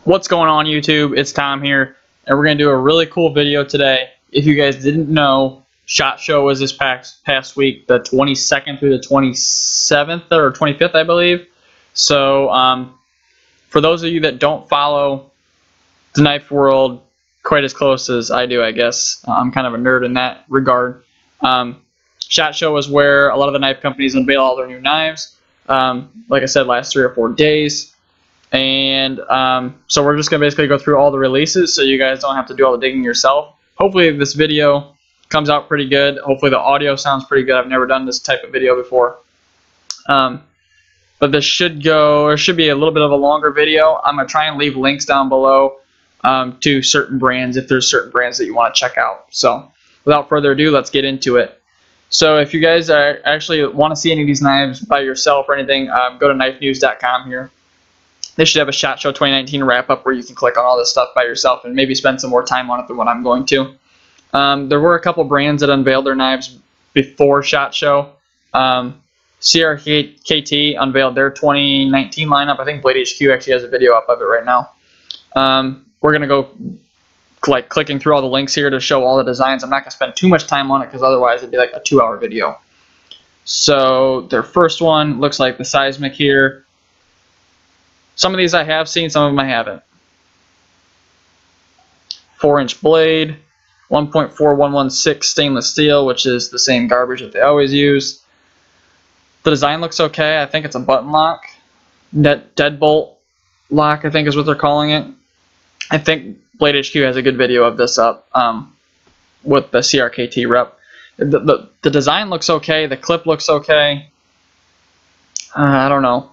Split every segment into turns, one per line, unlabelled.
What's going on, YouTube? It's Tom here, and we're going to do a really cool video today. If you guys didn't know, SHOT Show was this past week, the 22nd through the 27th or 25th, I believe. So for those of you that don't follow the knife world quite as close as I do, I guess, I'm kind of a nerd in that regard. SHOT Show was where a lot of the knife companies unveil all their new knives. Like I said, last 3 or 4 days. And so we're just going to basically go through all the releases so you guys don't have to do all the digging yourself. Hopefully this video comes out pretty good. Hopefully the audio sounds pretty good. I've never done this type of video before. But this should be a little bit of a longer video. I'm going to try and leave links down below to certain brands if there's certain brands that you want to check out. So without further ado, let's get into it. So if you guys actually want to see any of these knives by yourself or anything, go to knifenews.com here. They should have a SHOT Show 2019 wrap-up where you can click on all this stuff by yourself and maybe spend some more time on it than what I'm going to. There were a couple brands that unveiled their knives before SHOT Show. CRKT unveiled their 2019 lineup. I think Blade HQ actually has a video up of it right now. We're going to go clicking through all the links here to show all the designs. I'm not going to spend too much time on it because otherwise it'd be like a 2-hour video. So their first one looks like the Seismic here. Some of these I have seen, some of them I haven't. 4-inch blade, 1.4116 stainless steel, which is the same garbage that they always use. The design looks okay. I think it's a button lock. Deadbolt lock, I think is what they're calling it. I think Blade HQ has a good video of this up with the CRKT rep. The design looks okay. The clip looks okay. I don't know.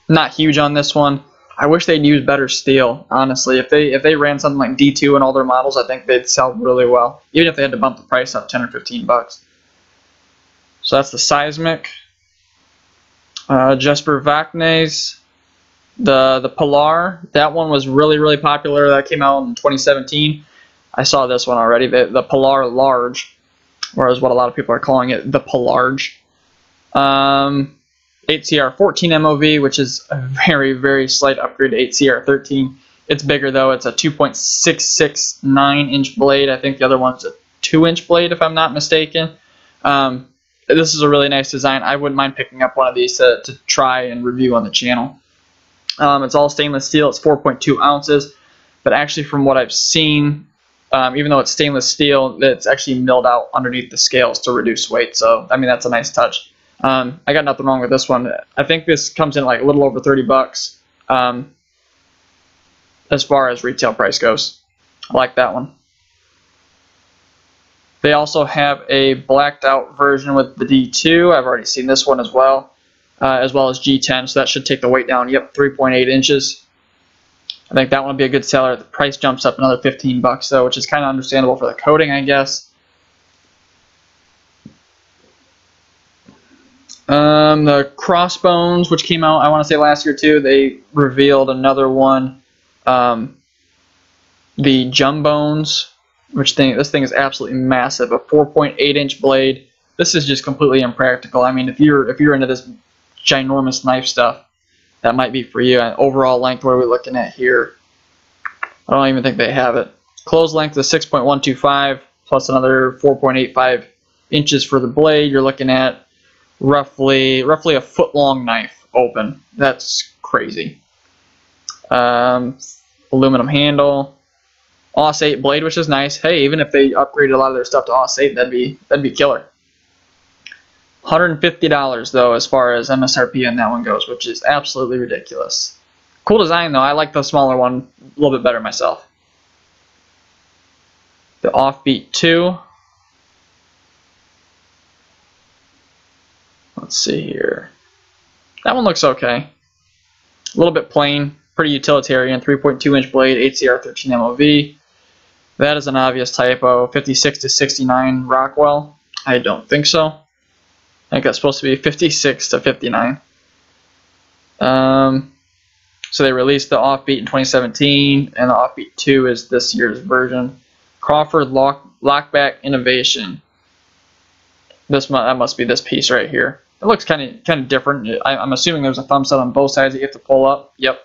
Not huge on this one. I wish they'd use better steel, honestly. If they ran something like D2 in all their models, I think they'd sell really well, even if they had to bump the price up 10 or 15 bucks. So that's the Seismic. Jesper Vaknes. The Polar, that one was really popular. That came out in 2017. I saw this one already. The Polar Large, or is what a lot of people are calling it, the Polarge. 8CR14 MOV, which is a very slight upgrade to 8CR13. It's bigger though. It's a 2.669-inch blade. I think the other one's a 2-inch blade, if I'm not mistaken. This is a really nice design. I wouldn't mind picking up one of these to try and review on the channel. It's all stainless steel. It's 4.2 ounces, but actually from what I've seen, even though it's stainless steel, it's actually milled out underneath the scales to reduce weight. So I mean, that's a nice touch. I got nothing wrong with this one. I think this comes in like a little over 30 bucks as far as retail price goes. I like that one. They also have a blacked out version with the D2. I've already seen this one as well as G10, so that should take the weight down. Yep, 3.8 inches. I think that one would be a good seller. The price jumps up another 15 bucks though, which is kind of understandable for the coating, I guess. The Crossbones, which came out, I want to say last year too, they revealed another one. The Jumbones, this thing is absolutely massive, a 4.8-inch blade. This is just completely impractical. I mean, if you're into this ginormous knife stuff, that might be for you. And overall length, what are we looking at here? I don't even think they have it. Close length is 6.125 plus another 4.85 inches for the blade. You're looking at roughly a foot-long knife open. That's crazy. Aluminum handle, AUS 8 blade, which is nice. Hey, even if they upgraded a lot of their stuff to AUS 8, that'd be killer. $150 though, as far as MSRP on that one goes, which is absolutely ridiculous. Cool design though. I like the smaller one a little bit better myself. The Offbeat 2. Let's see here. That one looks okay. A little bit plain, pretty utilitarian. 3.2-inch blade, 8CR13 MOV. That is an obvious typo. 56 to 69 Rockwell. I don't think so. I think that's supposed to be 56 to 59. So they released the Offbeat in 2017, and the Offbeat 2 is this year's version. Crawford Lockback Innovation. That must be this piece right here. It looks kind of different. I'm assuming there's a thumb set on both sides that you have to pull up. Yep.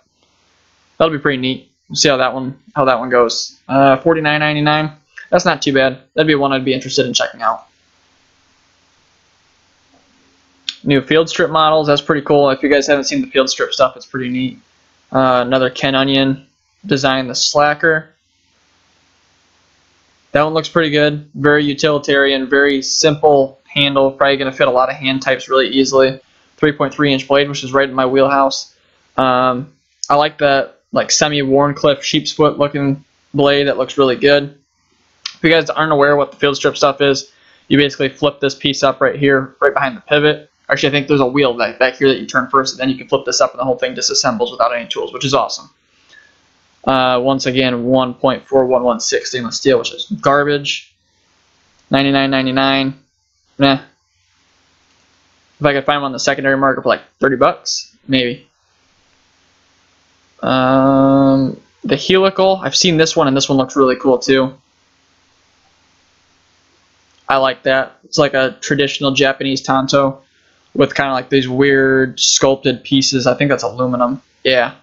That'll be pretty neat. We'll see how that one goes. $49.99. That's not too bad. That'd be one I'd be interested in checking out. New field strip models. That's pretty cool. If you guys haven't seen the field strip stuff, it's pretty neat. Another Ken Onion design, the Slacker. That one looks pretty good. Very utilitarian, very simple handle. Probably going to fit a lot of hand types really easily. 3.3-inch blade, which is right in my wheelhouse. I like that like semi-Warncliffe sheep's foot looking blade. That looks really good. If you guys aren't aware what the field strip stuff is, you basically flip this piece up right here, right behind the pivot. Actually, I think there's a wheel back here that you turn first, and then you can flip this up, and the whole thing disassembles without any tools, which is awesome. Once again, 1.411 stainless steel, which is garbage. $99.99. Nah. If I could find one on the secondary market for like 30 bucks, maybe. The helical, I've seen this one, and this one looks really cool too. I like that. It's like a traditional Japanese tanto with kind of like these weird sculpted pieces. I think that's aluminum. Yeah.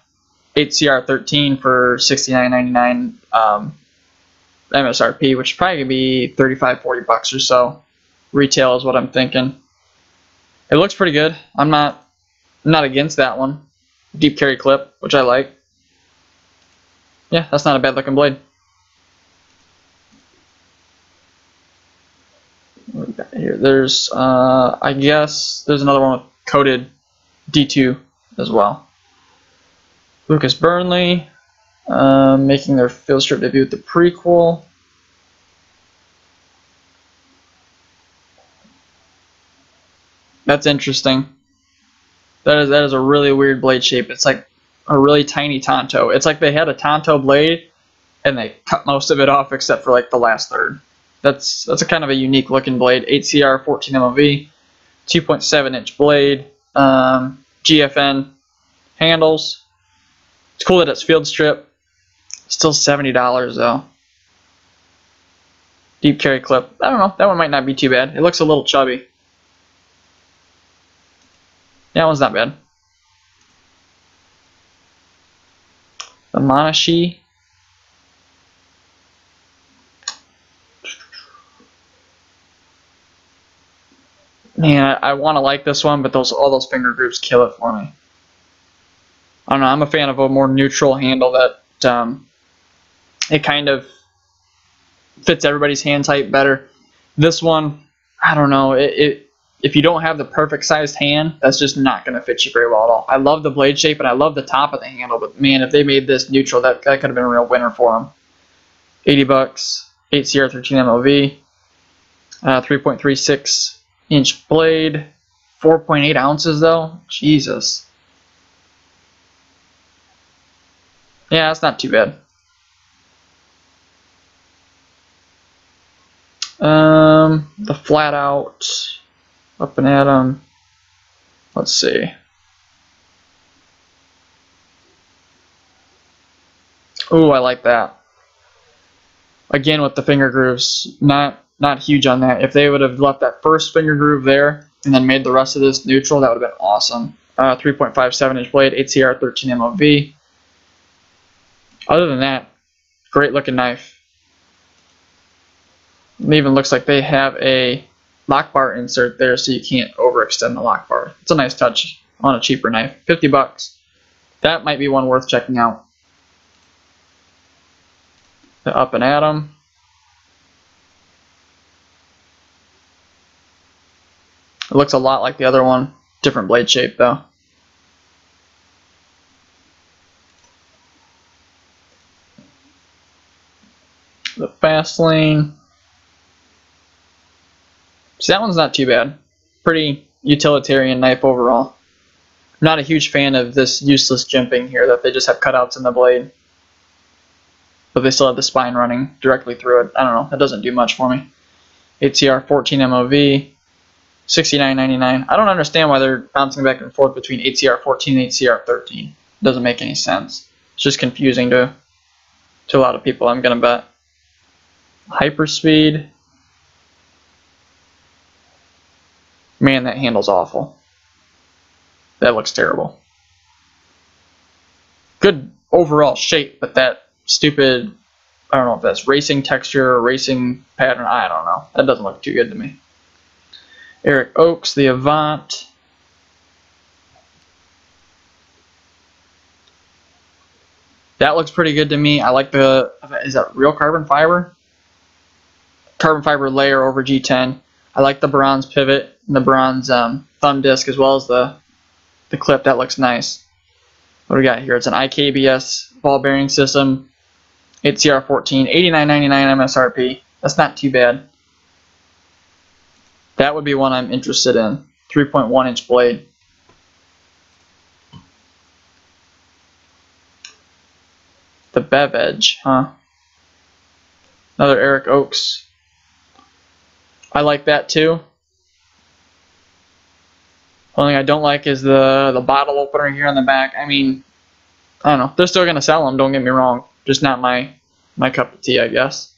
8CR13 for $69.99 MSRP, which is probably going to be 35-40 bucks or so. Retail is what I'm thinking. It looks pretty good. I'm not against that one. Deep carry clip, which I like. Yeah, that's not a bad looking blade. What we got here? There's I guess there's another one with coated D2 as well. Lucas Burnley making their field strip debut with the prequel. That's interesting. That is a really weird blade shape. It's like a really tiny tanto. It's like they had a tanto blade and they cut most of it off except for like the last third. That's a kind of a unique looking blade. 8CR 14 MOV, 2.7-inch blade, GFN handles. It's cool that it's field strip. Still $70 though. Deep carry clip. I don't know. That one might not be too bad. It looks a little chubby. That one's not bad. The Monashi. Man, I want to like this one, but all those finger grooves kill it for me. I don't know. I'm a fan of a more neutral handle that it kind of fits everybody's hand type better. This one, I don't know. If you don't have the perfect sized hand, that's just not going to fit you very well at all. I love the blade shape and I love the top of the handle, but man, if they made this neutral, that could have been a real winner for them. 80 bucks, 8CR13 MOV, 3.36-inch blade, 4.8 ounces though. Jesus. Yeah, that's not too bad. The flat out up and at 'em. Let's see. Ooh, I like that. Again with the finger grooves, not huge on that. If they would have left that first finger groove there and then made the rest of this neutral, that would have been awesome. 3.57-inch blade, 8CR13 MOV. Other than that, great looking knife. It even looks like they have a lock bar insert there so you can't overextend the lock bar. It's a nice touch on a cheaper knife. 50 bucks. That might be one worth checking out. The Up and Atom. It looks a lot like the other one. Different blade shape though. The Fast Lane. See, that one's not too bad. Pretty utilitarian knife overall. I'm not a huge fan of this useless jimping here that they just have cutouts in the blade. But they still have the spine running directly through it. I don't know. That doesn't do much for me. 8CR 14 MOV. $69.99. I don't understand why they're bouncing back and forth between 8CR 14 and 8CR 13. It doesn't make any sense. It's just confusing to a lot of people, I'm going to bet. Hyperspeed. Man, that handle's awful. That looks terrible. Good overall shape, but that stupid, I don't know if that's racing texture or racing pattern, I don't know. That doesn't look too good to me. Eric Oaks, the Avant. That looks pretty good to me. I like the, is that real carbon fiber? Carbon fiber layer over G10. I like the bronze pivot and the bronze thumb disc, as well as the clip. That looks nice. What do we got here? It's an IKBS ball bearing system. 8CR14, $89.99 MSRP. That's not too bad. That would be one I'm interested in. 3.1 inch blade. The Bev Edge, huh? Another Eric Oaks. I like that too. Only thing I don't like is the bottle opener here on the back. I mean, I don't know. They're still gonna sell them. Don't get me wrong. Just not my cup of tea, I guess.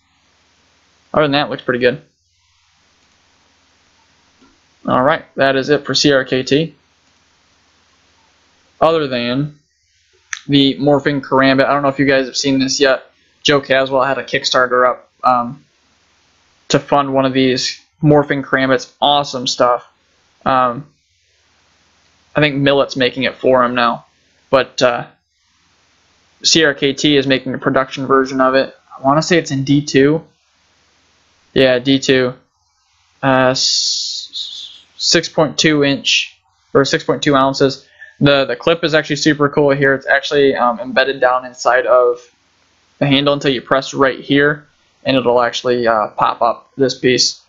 Other than that, it looks pretty good. All right, that is it for CRKT. Other than the morphing karambit, I don't know if you guys have seen this yet. Joe Caswell had a Kickstarter up to fund one of these morphing karambits. Awesome stuff. I think Millet's making it for him now, but CRKT is making a production version of it. I want to say it's in D2. Yeah, D2. 6.2 inch or 6.2 ounces. The clip is actually super cool here. It's actually embedded down inside of the handle until you press right here, and it'll actually pop up this piece.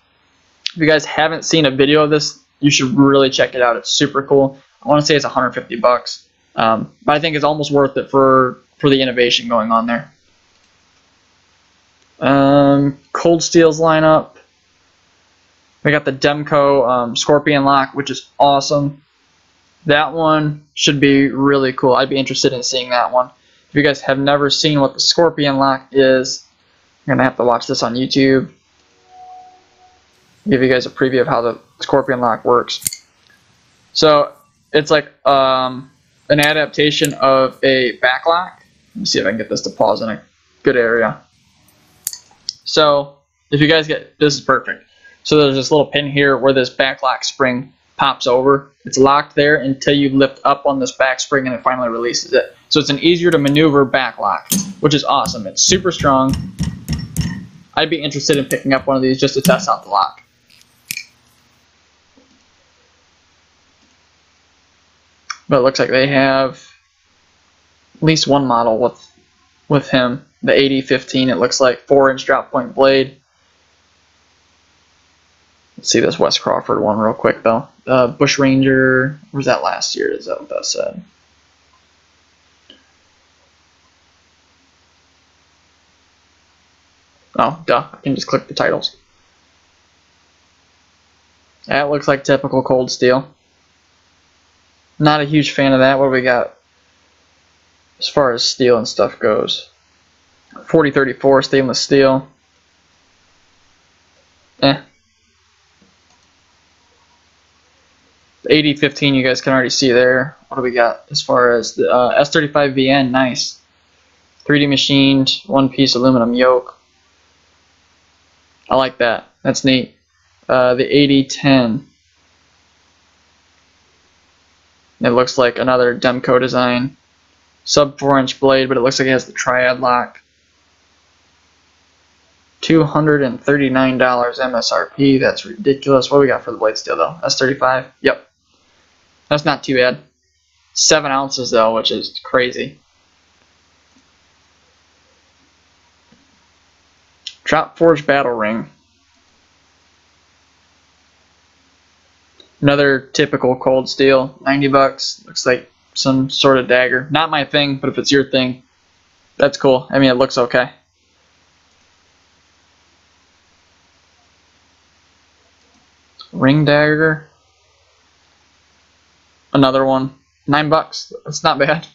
If you guys haven't seen a video of this, you should really check it out. It's super cool. I want to say it's 150 bucks, but I think it's almost worth it for the innovation going on there. Cold Steel's lineup. We got the Demco Scorpion lock, which is awesome. That one should be really cool. I'd be interested in seeing that one. If you guys have never seen what the Scorpion lock is, you're gonna have to watch this on YouTube. Give you guys a preview of how the Scorpion lock works. So it's like an adaptation of a back lock. Let me see if I can get this to pause in a good area. So if you guys get, this is perfect. So there's this little pin here where this back lock spring pops over. It's locked there until you lift up on this back spring and it finally releases it. So it's an easier to maneuver back lock, which is awesome. It's super strong. I'd be interested in picking up one of these just to test out the lock. But it looks like they have at least one model with him. The 8015, it looks like 4-inch drop point blade. Let's see this Wes Crawford one real quick though. Bush Ranger, where's that last year? Is that what that said? Oh, duh, I can just click the titles. That looks like typical Cold Steel. Not a huge fan of that. What do we got as far as steel and stuff goes? 4034 stainless steel. The 8015 you guys can already see there. What do we got as far as the S35VN? Nice. 3D machined, one-piece aluminum yoke. I like that. That's neat. The 8010. It looks like another Demco design. Sub 4-inch blade, but it looks like it has the triad lock. $239 MSRP. That's ridiculous. What do we got for the blade steel though? S35. Yep. That's not too bad. 7 ounces though, which is crazy. Drop Forge Battle Ring. Another typical Cold Steel. 90 bucks. Looks like some sort of dagger. Not my thing, but if it's your thing, that's cool. I mean, it looks okay. Ring dagger. Another one. 9 bucks. That's not bad.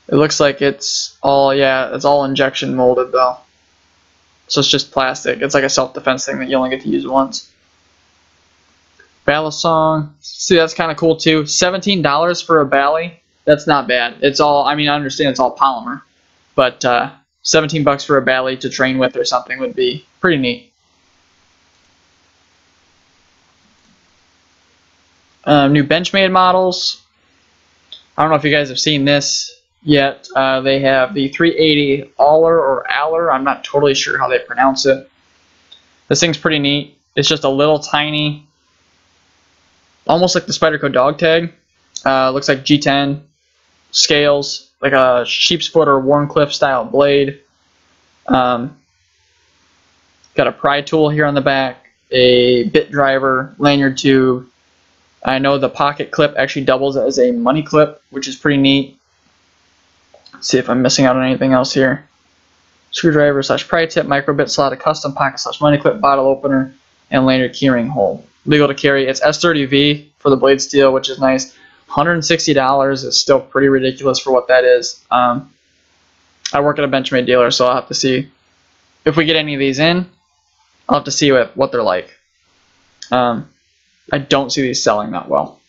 It looks like it's all, yeah, it's all injection molded though. So it's just plastic. It's like a self-defense thing that you only get to use once. Balisong. See, that's kind of cool too. $17 for a Bally. That's not bad. It's all, I mean, I understand it's all polymer, but 17 bucks for a Bally to train with or something would be pretty neat. New Benchmade models. I don't know if you guys have seen this yet. They have the 380 Aller or Aller. I'm not totally sure how they pronounce it. This thing's pretty neat. It's just a little tiny, almost like the Spyderco dog tag. Looks like G10 scales, like a sheep's foot or Warncliffe style blade. Got a pry tool here on the back, a bit driver, lanyard tube. I know the pocket clip actually doubles as a money clip, which is pretty neat. Let's see if I'm missing out on anything else here. Screwdriver slash pry tip, micro bit slot, a custom pocket slash money clip, bottle opener, and lanyard keyring hole. Legal to carry. It's S30V for the blade steel, which is nice. $160 is still pretty ridiculous for what that is. I work at a Benchmade dealer, so I'll have to see if we get any of these in. I'll have to see what they're like. I don't see these selling that well.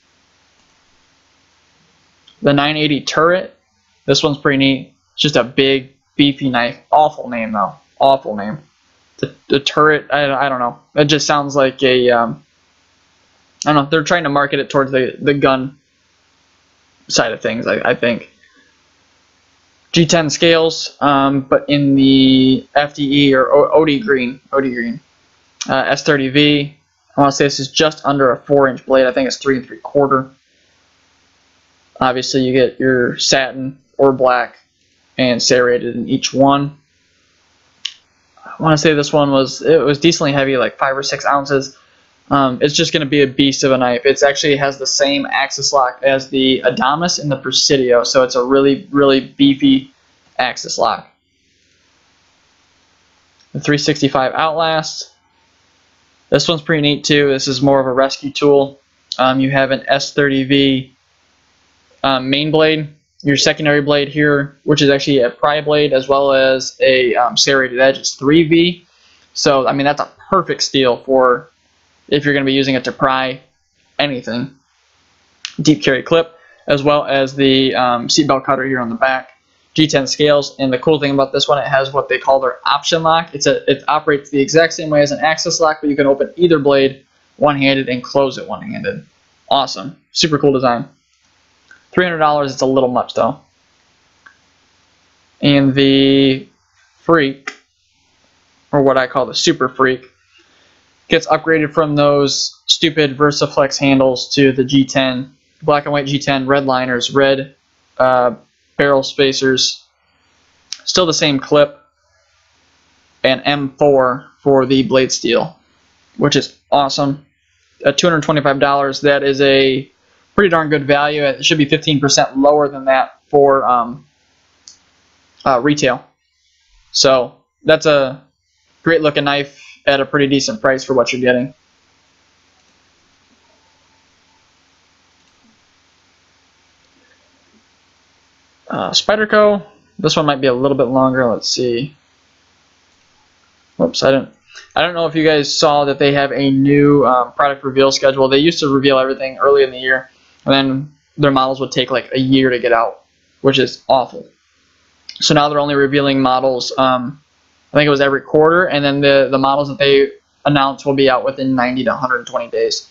The 980 turret. This one's pretty neat. It's just a big, beefy knife. Awful name, though. Awful name. The turret, I don't know. It just sounds like a, I don't know. They're trying to market it towards the gun side of things, I think. G10 scales, but in the FDE or OD green. S30V. I want to say this is just under a 4-inch blade. I think it's 3 3/4. Obviously, you get your satin or black and serrated in each one. I want to say this one was decently heavy, like 5 or 6 ounces. It's just going to be a beast of a knife. It actually has the same axis lock as the Adamas and the Presidio, so it's a really, really beefy axis lock. The 365 Outlast. This one's pretty neat too. This is more of a rescue tool. You have an S30V main blade, your secondary blade here, which is actually a pry blade, as well as a serrated edge. It's 3V. So, I mean, that's a perfect steel for if you're going to be using it to pry anything. Deep carry clip, as well as the seatbelt cutter here on the back. G10 scales, and the cool thing about this one, it has what they call their option lock. It operates the exact same way as an axis lock, but you can open either blade one-handed and close it one-handed. Awesome. Super cool design. $300, it's a little much though. And the Freak, or what I call the Super Freak, gets upgraded from those stupid VersaFlex handles to the G10, black and white G10, red liners, red barrel spacers, still the same clip, and M4 for the blade steel, which is awesome. At $225, that is a pretty darn good value. It should be 15% lower than that for retail. So that's a great looking knife at a pretty decent price for what you're getting. Spyderco, this one might be a little bit longer. Let's see. Whoops, I don't know if you guys saw that they have a new product reveal schedule. They used to reveal everything early in the year, and then their models would take like a year to get out, which is awful. So now they're only revealing models, I think it was every quarter, and then the models that they announce will be out within 90 to 120 days.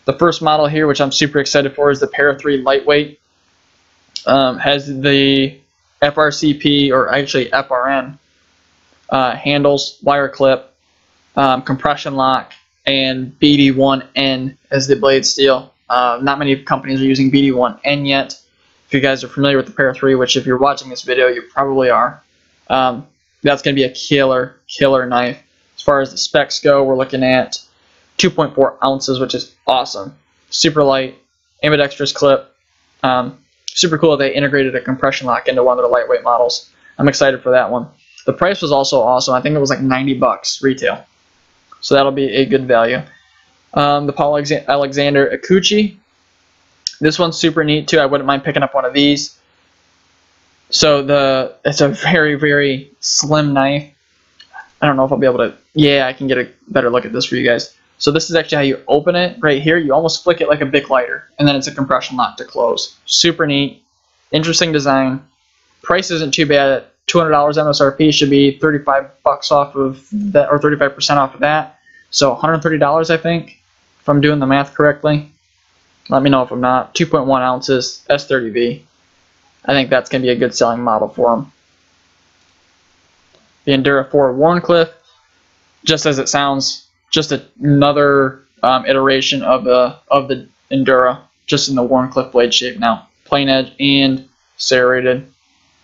The first model here, which I'm super excited for, is the Para 3 Lightweight. Has the FRCP, or actually FRN, handles, wire clip, compression lock, and BD1N as the blade steel. Not many companies are using BD1N yet. If you guys are familiar with the Para 3, which if you're watching this video, you probably are, that's going to be a killer knife. As far as the specs go, we're looking at 2.4 ounces, which is awesome. Super light, ambidextrous clip. Super cool that they integrated a compression lock into one of their lightweight models. I'm excited for that one. The price was also awesome. I think it was like 90 bucks retail. So that'll be a good value. The Paul Alexander Akuchi. This one's super neat too. I wouldn't mind picking up one of these. So it's a very, very slim knife. I don't know if I'll be able to, yeah, I can get a better look at this for you guys. So this is actually how you open it right here. You almost flick it like a Bic lighter, and then it's a compression lock to close. Super neat. Interesting design. Price isn't too bad. At $200 MSRP, should be 35 bucks off of that, or 35% off of that. So $130, I think, if I'm doing the math correctly. Let me know if I'm not. 2.1 ounces, S30V. I think that's going to be a good selling model for them. The Endura 4 Warncliffe, just as it sounds, just another iteration of the Endura, just in the Warncliffe blade shape now. Plain edge and serrated.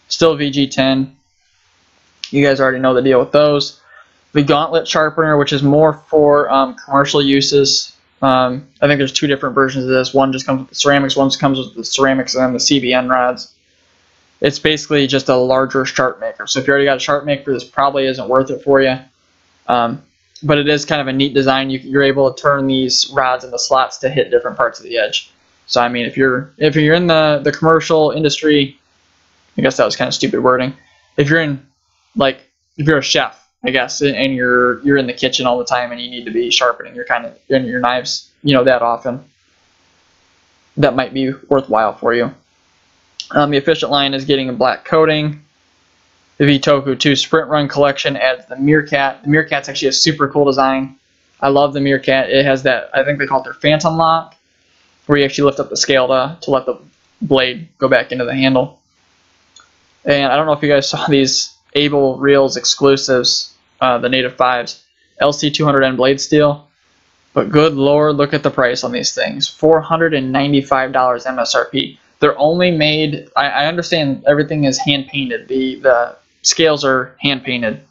Still VG10. You guys already know the deal with those. The Gauntlet Sharpener, which is more for commercial uses. I think there's two different versions of this. One just comes with the ceramics, one just comes with the ceramics and then the CBN rods. It's basically just a larger sharp maker. So if you already got a sharp maker, this probably isn't worth it for you. But it is kind of a neat design. You're able to turn these rods into slots to hit different parts of the edge. So I mean, if you're in the commercial industry, I guess that was kind of stupid wording. If you're in, like, if you're a chef, I guess, and you're in the kitchen all the time and you need to be sharpening your knives, that often, that might be worthwhile for you. The Efficient line is getting a black coating. The Vitoku 2 Sprint Run collection adds the Meerkat. The Meerkat's actually a super cool design. I love the Meerkat. It has that, I think they call it their Phantom Lock, where you actually lift up the scale to let the blade go back into the handle. And I don't know if you guys saw these Able Reels exclusives, the Native 5s, LC200N blade steel. But good lord, look at the price on these things. $495 MSRP. They're only made, I understand everything is hand painted. The scales are hand painted,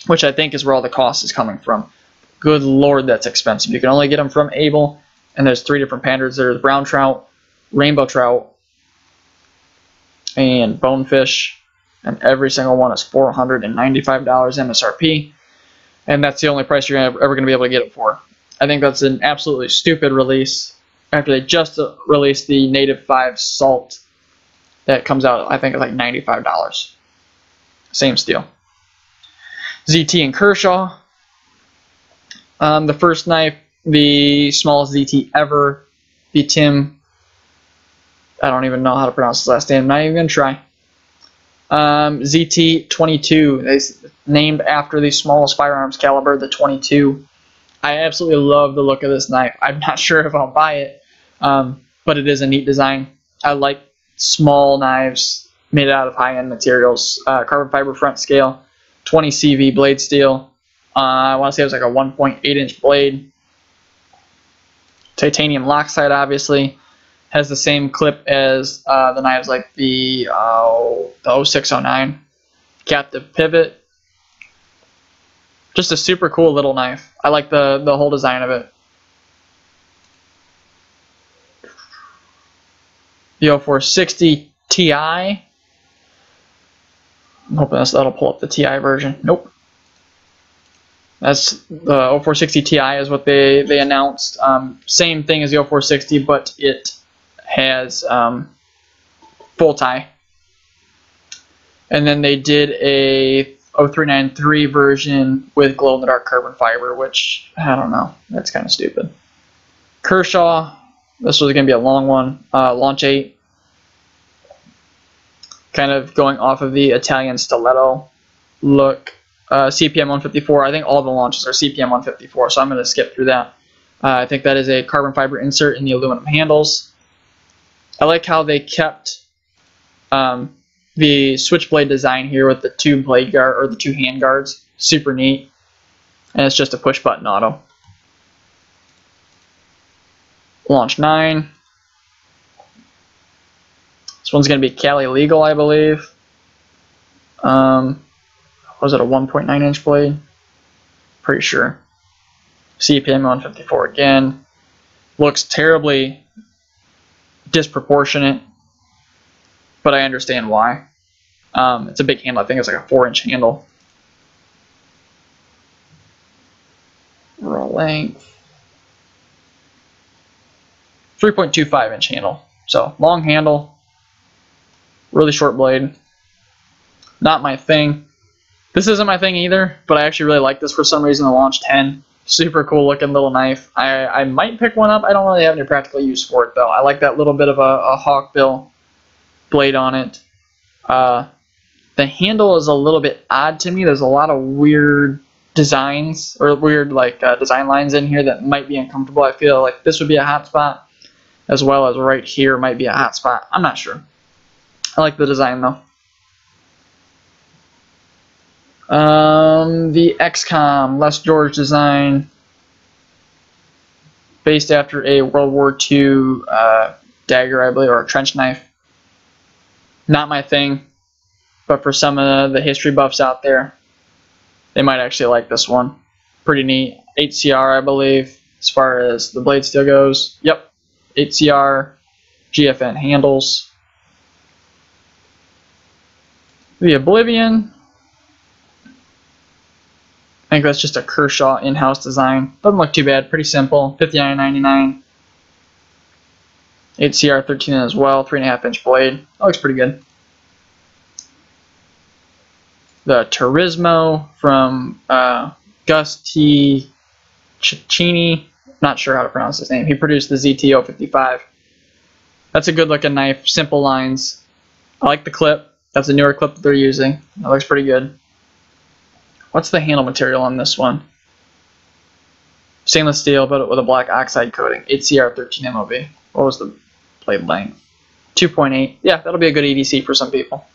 which I think is where all the cost is coming from. Good lord, that's expensive. You can only get them from Able, and there's 3 different patterns. There's brown trout, rainbow trout, and bonefish, and every single one is $495 MSRP, and that's the only price you're ever going to be able to get it for. I think that's an absolutely stupid release after they just released the Native 5 Salt that comes out, I think, at like $95. Same steel. ZT and Kershaw. The first knife, the smallest ZT ever, the Tim, I don't even know how to pronounce his last name, I'm not even going to try. ZT-22, they named after the smallest firearms caliber, the 22. I absolutely love the look of this knife. I'm not sure if I'll buy it, but it is a neat design. I like small knives made out of high-end materials. Carbon fiber front scale, 20 CV blade steel. I want to say it was like a 1.8-inch blade. Titanium Loctite, obviously. Has the same clip as the knives like the 0609. Captive pivot. Just a super cool little knife. I like the whole design of it. The 0460 Ti. I'm hoping that'll pull up the Ti version. Nope. That's the 0460 Ti is what they announced. Same thing as the 0460, but it has full tie. And then they did a 0393 version with glow-in-the-dark carbon fiber, which, I don't know, that's kind of stupid. Kershaw, this was going to be a long one. Launch 8. Kind of going off of the Italian stiletto look. CPM 154. I think all the launches are CPM 154, so I'm going to skip through that. I think that is a carbon fiber insert in the aluminum handles. I like how they kept the switchblade design here with the 2 blade guard or the 2 hand guards. Super neat. And it's just a push button auto. Launch 9. This one's going to be Cali legal, I believe. Was it a 1.9-inch blade? Pretty sure. CPM 154 again. Looks terribly disproportionate, but I understand why. It's a big handle. I think it's like a 4-inch handle. Raw length. 3.25-inch handle. So long handle, really short blade. Not my thing. This isn't my thing either, but I actually really like this for some reason. The Launch 10. Super cool looking little knife. I might pick one up. I don't really have any practical use for it though. I like that little bit of a hawk bill blade on it. The handle is a little bit odd to me. There's a lot of weird designs or weird design lines in here that might be uncomfortable. I feel like this would be a hot spot, as well as right here might be a hot spot. I'm not sure. I like the design though. The XCOM, Les George design, based after a World War II dagger, I believe, or a trench knife. Not my thing, but for some of the history buffs out there, they might actually like this one. Pretty neat. 8CR, I believe, as far as the blade steel goes. Yep, 8CR, GFN handles. The Oblivion, I think that's just a Kershaw in-house design. Doesn't look too bad. Pretty simple. $59.99. 8CR 13 as well. 3.5-inch blade. That looks pretty good. The Turismo from Gus T. Cicchini. Not sure how to pronounce his name. He produced the ZT-055. That's a good looking knife. Simple lines. I like the clip. That's a newer clip that they're using. That looks pretty good. What's the handle material on this one? Stainless steel, but with a black oxide coating. 8CR 13 MOV. What was the blade length? 2.8. Yeah, that'll be a good EDC for some people.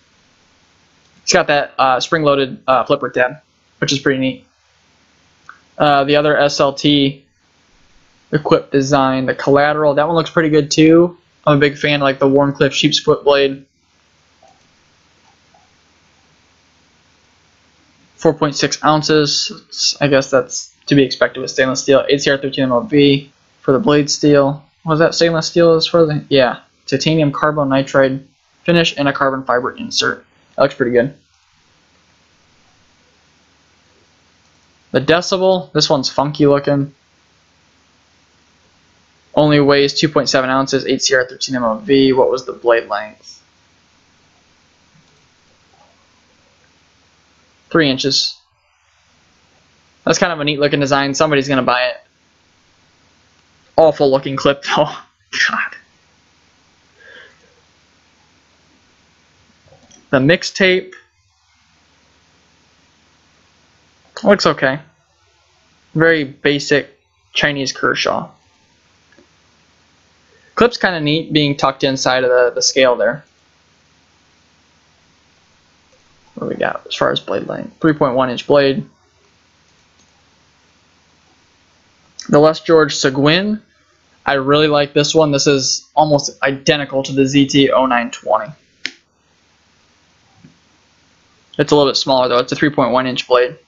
It's got that spring-loaded flipper tab, which is pretty neat. The other SLT equipped design, the Collateral, that one looks pretty good too. I'm a big fan of like the Warncliffe sheep's foot blade. 4.6 ounces. I guess that's to be expected with stainless steel. 8CR 13 MOV for the blade steel. Was that stainless steel as for the? Yeah. Titanium carbonitride finish and a carbon fiber insert. That looks pretty good. The Decibel, this one's funky looking. Only weighs 2.7 ounces, 8CR 13 MOV. What was the blade length? 3 inches. That's kind of a neat looking design. Somebody's going to buy it. Awful looking clip though. God. The Mixtape. Looks okay. Very basic Chinese Kershaw. Clip's kind of neat being tucked inside of the scale there. What do we got as far as blade length? 3.1-inch blade. The Les George Seguin. I really like this one. This is almost identical to the ZT-0920. It's a little bit smaller though. It's a 3.1-inch blade.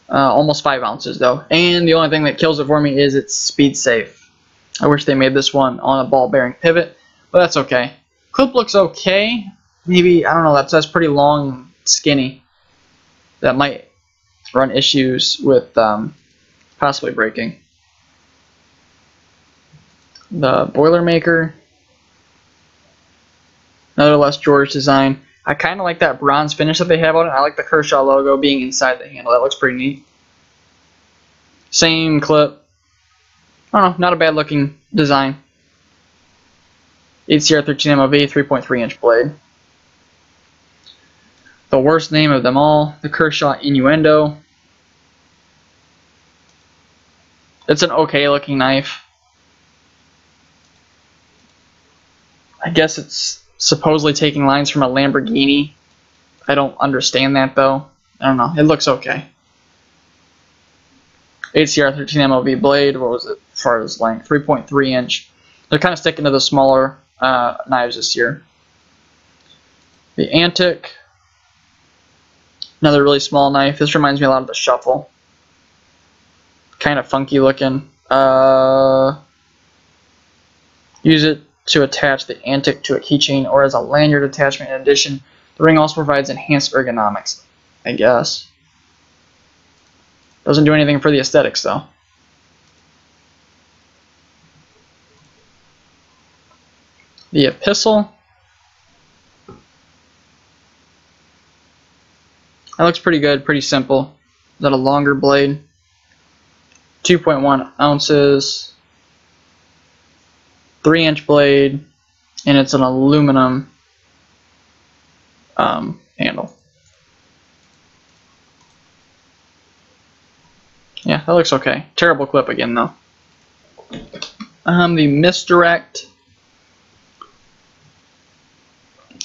Almost 5 ounces though. And the only thing that kills it for me is it's speed safe. I wish they made this one on a ball bearing pivot, but that's okay. Clip looks okay. Maybe, I don't know, that's pretty long and skinny. That might run issues with possibly breaking. The Boilermaker. Another Les George design. I kind of like that bronze finish that they have on it. I like the Kershaw logo being inside the handle. That looks pretty neat. Same clip. I don't know, not a bad looking design. 8CR 13 MOV, 3.3-inch blade. The worst name of them all, the Kershaw Innuendo. It's an okay looking knife. I guess it's supposedly taking lines from a Lamborghini. I don't understand that though. I don't know. It looks okay. 8CR 13 MOV blade. What was it as far as length? 3.3-inch. They're kind of sticking to the smaller knives this year. The Antic. Another really small knife. This reminds me a lot of the Shuffle. Kind of funky looking. Use it to attach the Antic to a keychain or as a lanyard attachment. In addition, the ring also provides enhanced ergonomics, I guess. Doesn't do anything for the aesthetics though. The Epistle. That looks pretty good, pretty simple. Is that a longer blade? 2.1 ounces. 3-inch blade. And it's an aluminum handle. Yeah, that looks okay. Terrible clip again though. The misdirect,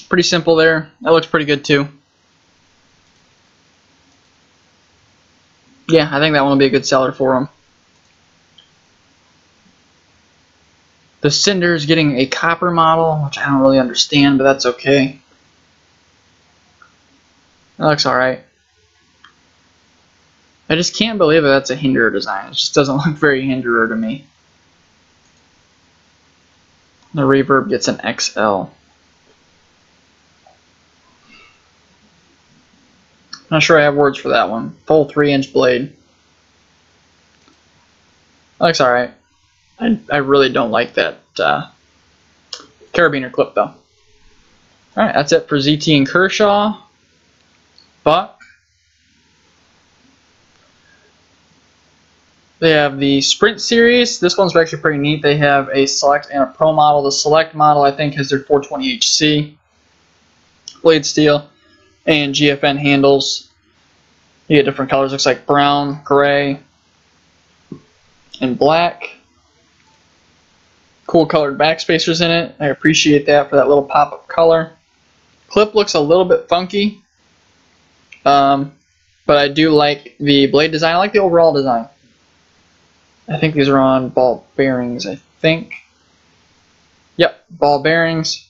pretty simple there. That looks pretty good too. Yeah, I think that one will be a good seller for them. The Cinder is getting a copper model, which I don't really understand, but that's okay. That looks alright. I just can't believe that that's a Hinderer design. It just doesn't look very Hinderer to me. The reverb gets an XL. Not sure I have words for that one. Full 3-inch blade. That looks alright. I really don't like that carabiner clip though. Alright, that's it for ZT and Kershaw. Buck. They have the Sprint series. This one's actually pretty neat. They have a Select and a Pro model. The Select model, I think, has their 420HC blade steel and GFN handles. You get different colors. Looks like brown, gray, and black. Cool colored back spacers in it. I appreciate that for that little pop of color. Clip looks a little bit funky, but I do like the blade design. I like the overall design. I think these are on ball bearings, I think. Yep, ball bearings.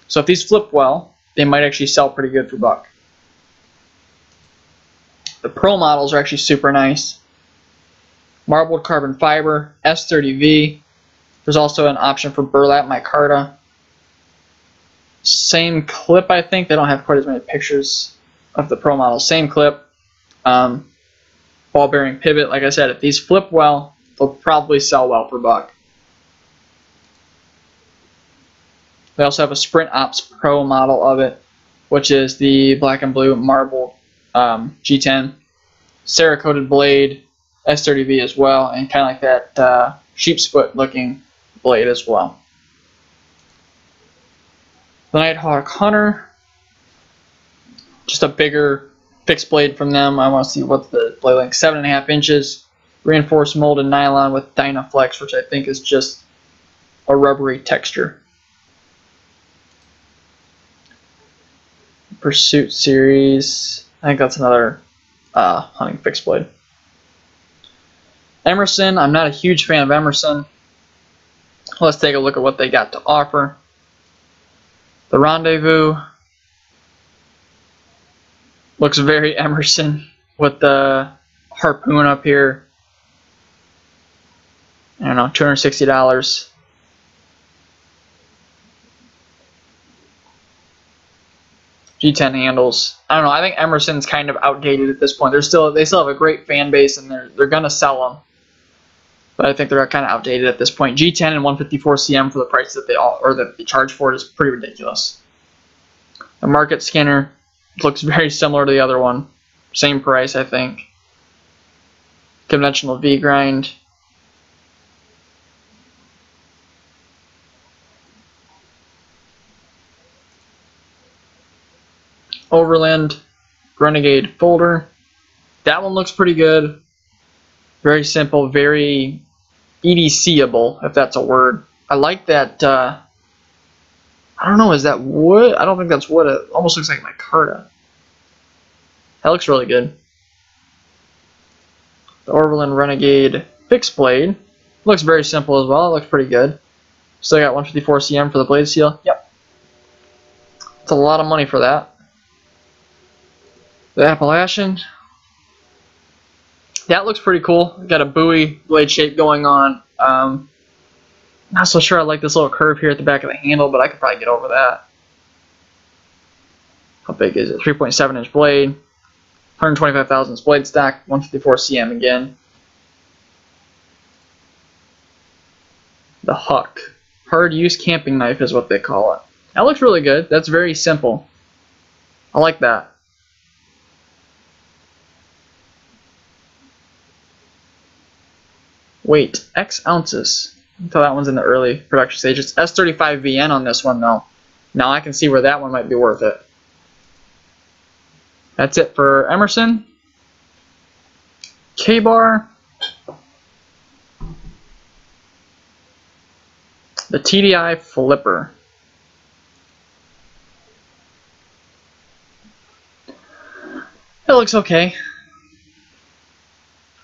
So if these flip well, they might actually sell pretty good for buck. The Pro models are actually super nice. Marbled carbon fiber, S30V. There's also an option for burlap micarta. Same clip, I think. They don't have quite as many pictures of the Pro models. Same clip. Ball bearing pivot. Like I said, if these flip well, they'll probably sell well for buck. They also have a Sprint Ops Pro model of it, which is the black and blue marbled G10. Cerakoted blade, S30V as well, and kind of like that sheep's foot looking blade as well. The Nighthawk Hunter, just a bigger fixed blade from them. I want to see what the blade length, 7.5 inches. Reinforced molded nylon with Dynaflex, which I think is just a rubbery texture. Pursuit series, I think that's another hunting fixed blade. Emerson, I'm not a huge fan of Emerson. Let's take a look at what they got to offer. The Rendezvous looks very Emerson with the harpoon up here. I don't know, $260. G10 handles. I don't know. I think Emerson's kind of outdated at this point. They still have a great fan base, and they're gonna sell them. But I think they're kind of outdated at this point. G10 and 154 cm for the price that they charge for it is pretty ridiculous. The market scanner looks very similar to the other one. Same price, I think. Conventional V grind. Overland Renegade folder. That one looks pretty good. Very simple, very EDC-able, if that's a word. I like that. I don't know, is that wood? I don't think that's wood. It almost looks like micarta. That looks really good. The Overland Renegade fixed blade. Looks very simple as well. It looks pretty good. Still got 154 cm for the blade seal. Yep. It's a lot of money for that. The Appalachian. That looks pretty cool. Got a buoy blade shape going on. Not so sure I like this little curve here at the back of the handle, but I could probably get over that. How big is it? 3.7 inch blade. 125 thousandths blade stack. 154 cm again. The Huck. Hard use camping knife is what they call it. That looks really good. That's very simple. I like that. Weight, X ounces. Until that one's in the early production stage. It's S35VN on this one though. Now I can see where that one might be worth it. That's it for Emerson. K-bar. The TDI flipper. It looks okay.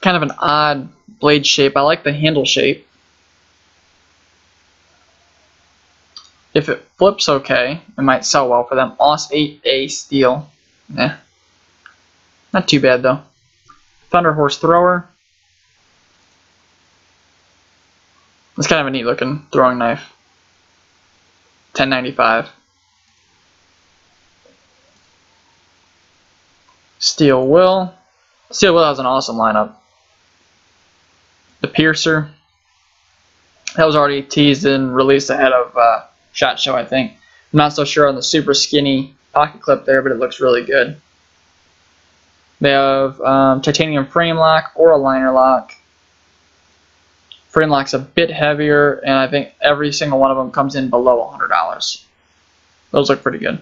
Kind of an odd blade shape. I like the handle shape. If it flips okay, it might sell well for them. OS 8A steel. Nah. Not too bad though. Thunder Horse thrower. It's kind of a neat looking throwing knife. $10.95. Steel Will. Steel Will has an awesome lineup. The Piercer. That was already teased and released ahead of SHOT Show, I think. I'm not so sure on the super skinny pocket clip there, but it looks really good. They have titanium frame lock or a liner lock. Frame lock's a bit heavier, and I think every single one of them comes in below $100. Those look pretty good.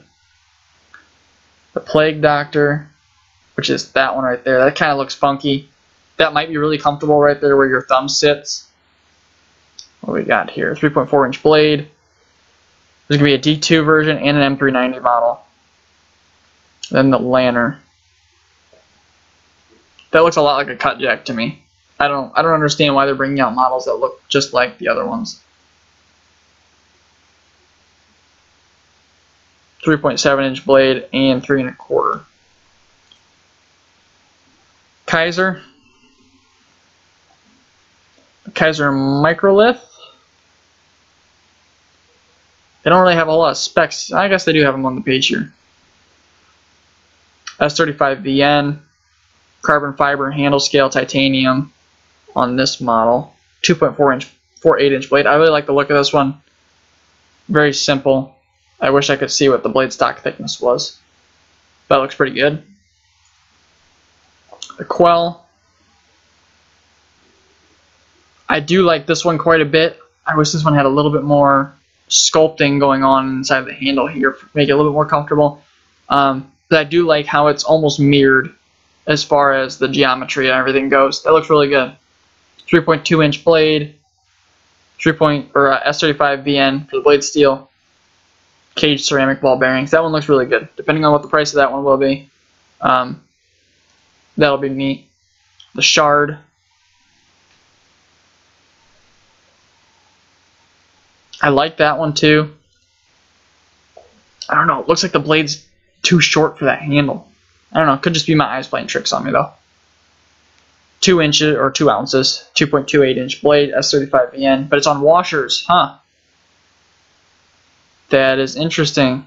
The Plague Doctor, which is that one right there. That kind of looks funky. That might be really comfortable right there where your thumb sits. What we got here? 3.4 inch blade. There's going to be a D2 version and an M390 model. Then the Lanner. That looks a lot like a cut jack to me. I don't understand why they're bringing out models that look just like the other ones. 3.7 inch blade and 3 1/4. Kizer. Kizer Microlith. They don't really have a lot of specs. I guess they do have them on the page here. S35VN. Carbon fiber handle scale titanium on this model. 2.4 inch, 4/8 inch blade. I really like the look of this one. Very simple. I wish I could see what the blade stock thickness was. That looks pretty good. The Quell. I do like this one quite a bit. I wish this one had a little bit more sculpting going on inside the handle here, make it a little bit more comfortable. But I do like how it's almost mirrored as far as the geometry and everything goes. That looks really good. 3.2 inch blade, S35VN for the blade steel, caged ceramic ball bearings. That one looks really good. Depending on what the price of that one will be, that'll be neat. The Shard. I like that one too. I don't know. It looks like the blade's too short for that handle. I don't know. It could just be my eyes playing tricks on me though. 2 inches or 2 ounces. 2.28 inch blade. S35VN. But it's on washers, huh? That is interesting.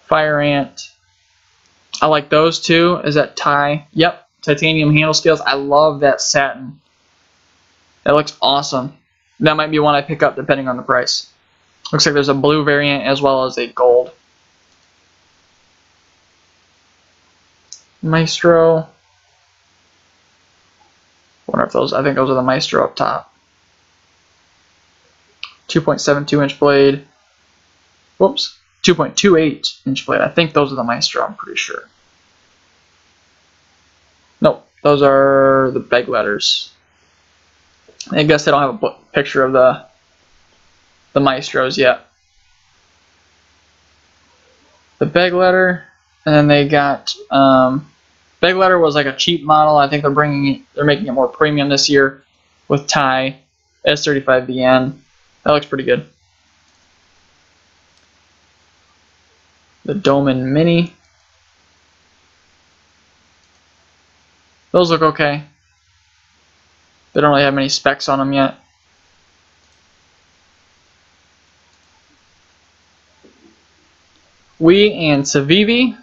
Fire Ant. I like those two. Is that tie? Yep. Titanium handle scales. I love that satin. That looks awesome. That might be one I pick up depending on the price. Looks like there's a blue variant as well as a gold. Maestro. Wonder if those, I think those are the Maestro up top. 2.72 inch blade. Whoops. 2.28 inch blade. I think those are the Maestro, I'm pretty sure. Nope. Those are the beg letters. I guess they don't have a picture of the Maestros yet. The beg letter, and then they got beg letter was like a cheap model. I think they're making it more premium this year with tie. S35VN. That looks pretty good. The Doman Mini. Those look okay. They don't really have many specs on them yet. And Civivi.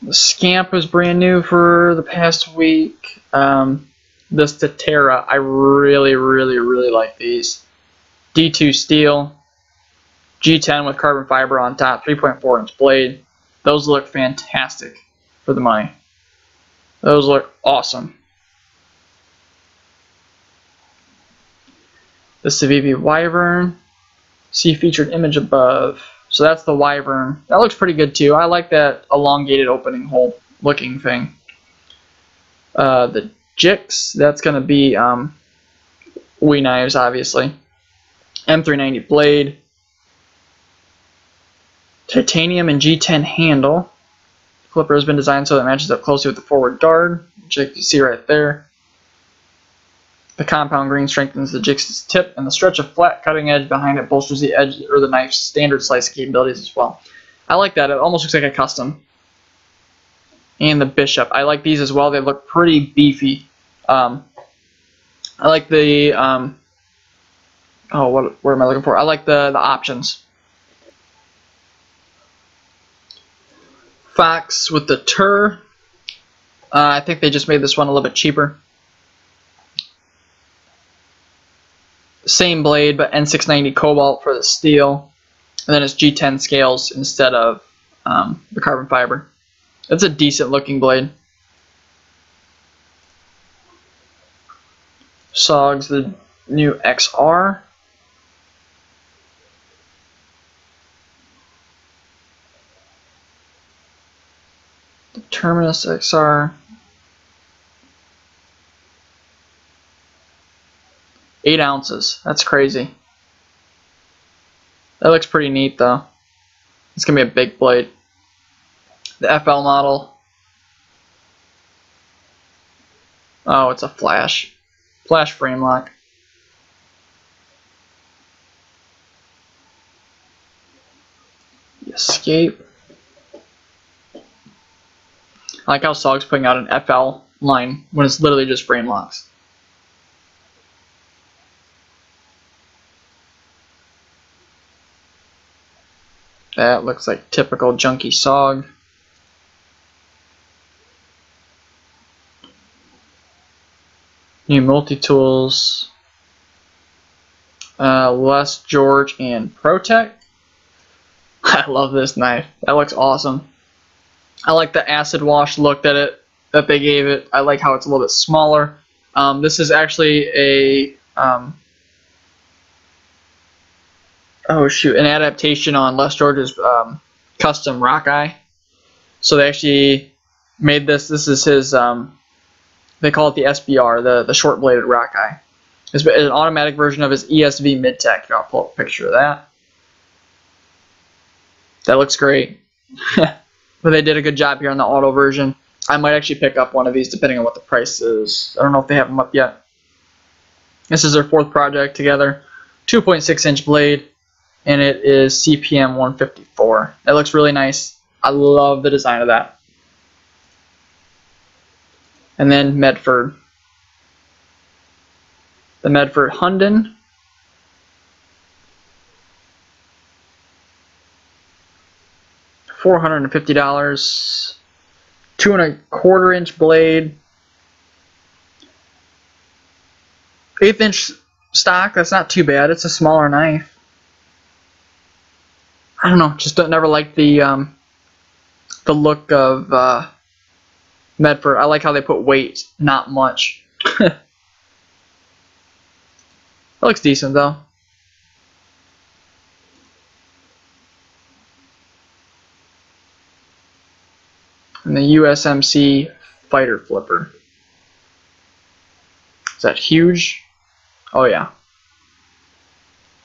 The Scamp is brand new for the past week. This Tatera, I really like these. D2 steel, G10 with carbon fiber on top, 3.4 inch blade. Those look fantastic for the money. Those look awesome. The Civivi Wyvern. See featured image above. So that's the Wyvern. That looks pretty good too. I like that elongated opening hole looking thing. The Jix, that's going to be Wee knives, obviously. M390 blade. Titanium and G10 handle. Clipper has been designed so that it matches up closely with the forward guard, which you can see right there. The compound green strengthens the Jix's tip, and the stretch of flat cutting edge behind it bolsters the edge or the knife's standard slice capabilities as well. I like that. It almost looks like a custom. And the Bishop. I like these as well. They look pretty beefy. I like the what am I looking for? I like the options. Fox with the Tur. I think they just made this one a little bit cheaper. Same blade, but N690 cobalt for the steel, and then it's G10 scales instead of the carbon fiber. It's a decent looking blade. SOG's the new XR. The Terminus XR. 8 ounces. That's crazy. That looks pretty neat though. It's gonna be a big blade. The FL model. Oh, it's a flash frame lock. The Escape. I like how SOG's putting out an FL line when it's literally just frame locks. That looks like typical junky SOG. New multi-tools. Les George and ProTech. I love this knife. That looks awesome. I like the acid wash look that they gave it. I like how it's a little bit smaller. This is actually a an adaptation on Les George's custom rock eye. So they actually made this. This is his. They call it the SBR, the short bladed rock eye. It's an automatic version of his ESV mid-tech. I'll pull up a picture of that. That looks great. But they did a good job here on the auto version. I might actually pick up one of these depending on what the price is. I don't know if they have them up yet. This is their 4th project together. 2.6-inch blade, and it is CPM 154. That looks really nice. I love the design of that. And then Medford. The Medford Hunden. $450. 2 1/4-inch blade. 1/8-inch stock. That's not too bad. It's a smaller knife. I don't know. Just never liked the look of Medford. I like how they put weight, not much. That looks decent though. And the USMC fighter flipper. Is that huge? Oh yeah.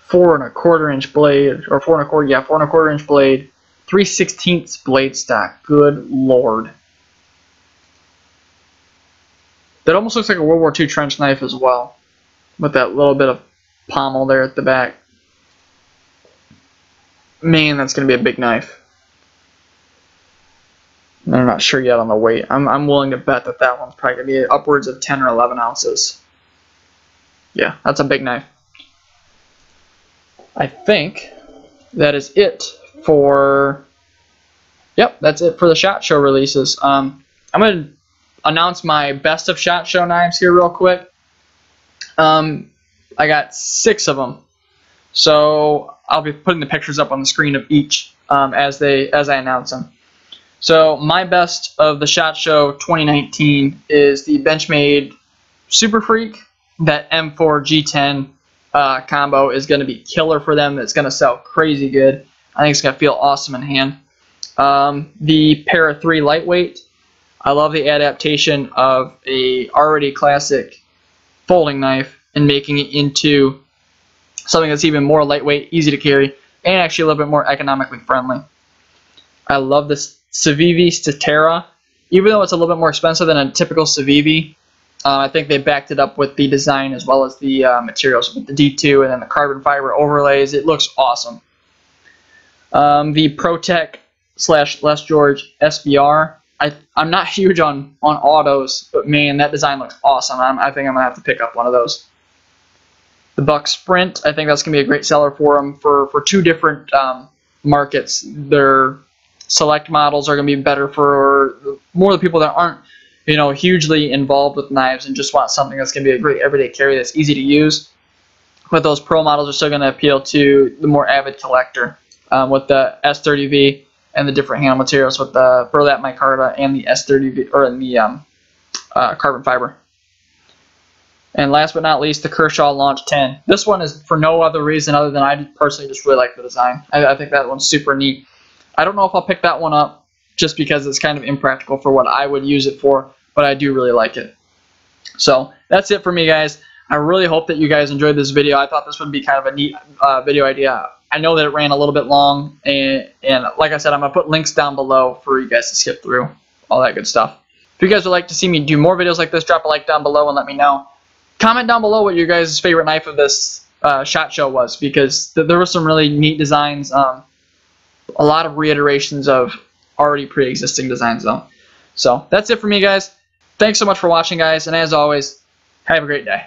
4 1/4-inch blade, or 4 1/4, yeah, 4 1/4-inch blade. 3/16 blade stock. Good lord. That almost looks like a World War II trench knife as well, with that little bit of pommel there at the back. Man, that's going to be a big knife. I'm not sure yet on the weight. I'm willing to bet that that one's probably going to be upwards of 10 or 11 ounces. Yeah, that's a big knife. I think that is it for... Yep, that's it for the SHOT Show releases. I'm going to announce my best of SHOT Show knives here real quick. I got 6 of them. So I'll be putting the pictures up on the screen of each as I announce them. So my best of the SHOT Show 2019 is the Benchmade Super Freak, that M4 G10 combo is going to be killer for them. It's going to sell crazy good. I think it's going to feel awesome in hand. The Para 3 lightweight. I love the adaptation of a already classic folding knife and making it into something that's even more lightweight, easy to carry, and actually a little bit more economically friendly. I love this Civivi Statera. Even though it's a little bit more expensive than a typical Civivi, I think they backed it up with the design as well as the materials with the D2 and then the carbon fiber overlays. It looks awesome. The ProTech / Les George SBR. I'm not huge on autos, but man, that design looks awesome. I think I'm going to have to pick up one of those. The Buck Sprint, I think that's going to be a great seller for them for two different markets. Their select models are going to be better for more of the people that aren't, you know, hugely involved with knives and just want something that's going to be a great everyday carry that's easy to use. But those pro models are still going to appeal to the more avid collector with the S30V and the different handle materials with the burlap micarta and the S30V or in the carbon fiber. And last but not least, the Kershaw Launch 10. This one is for no other reason other than I personally just really like the design. I think that one's super neat. I don't know if I'll pick that one up just because it's kind of impractical for what I would use it for, but I do really like it. So that's it for me, guys. I really hope that you guys enjoyed this video. I thought this would be kind of a neat video idea. I know that it ran a little bit long, and like I said, I'm going to put links down below for you guys to skip through, all that good stuff. If you guys would like to see me do more videos like this, drop a like down below and let me know. Comment down below what your guys' favorite knife of this SHOT Show was, because there were some really neat designs. A lot of reiterations of already pre-existing designs, though. So that's it for me, guys. Thanks so much for watching, guys, and as always, have a great day.